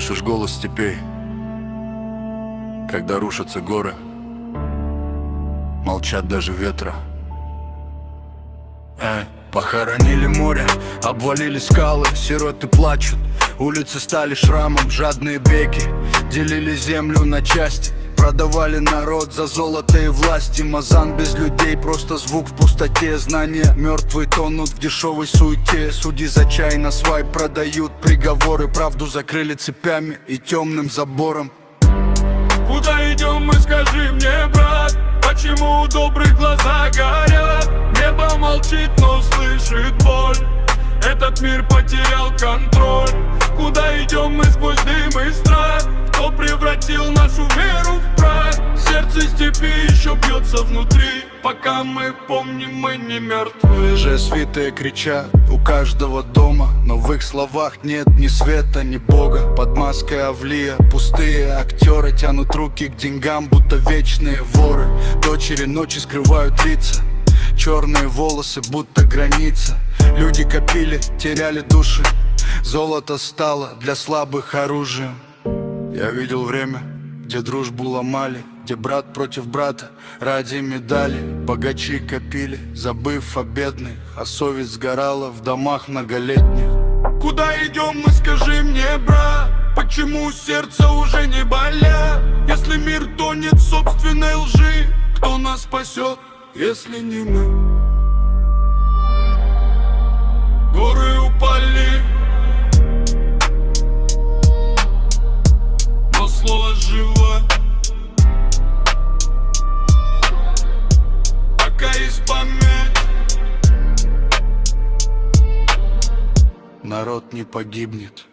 Слышишь голос степей, когда рушатся горы, молчат даже ветра. Похоронили море, обвалили скалы, сироты плачут, улицы стали шрамом, жадные беки делили землю на части, продавали народ за золото и власть. Мазан без людей, просто звук в пустоте. Знания мертвые тонут в дешевой суете. Судьи за чай на свай продают приговоры, правду закрыли цепями и темным забором. Куда идем мы, скажи мне, брат? Почему у добрых глаза горят? Небо молчит, но слышит боль. Этот мир потерял контроль. Куда идем мы сквозь дым и страх? Кто превратил нашу веру в прах? Сердце степи еще бьется внутри. Пока мы помним, мы не мертвы. Же святые кричат у каждого дома, но в их словах нет ни света, ни Бога. Под маской Авлия пустые актеры тянут руки к деньгам, будто вечные воры. Дочери ночи скрывают лица, черные волосы, будто граница. Люди копили, теряли души, золото стало для слабых оружием. Я видел время, где дружбу ломали, где брат против брата ради медали. Богачи копили, забыв о бедных, а совесть сгорала в домах многолетних. Куда идем мы, скажи мне, брат? Почему сердце уже не болят? Если мир тонет в собственной лжи, кто нас спасет, если не мы? Горы упали, но слово живо. Пока есть память, народ не погибнет.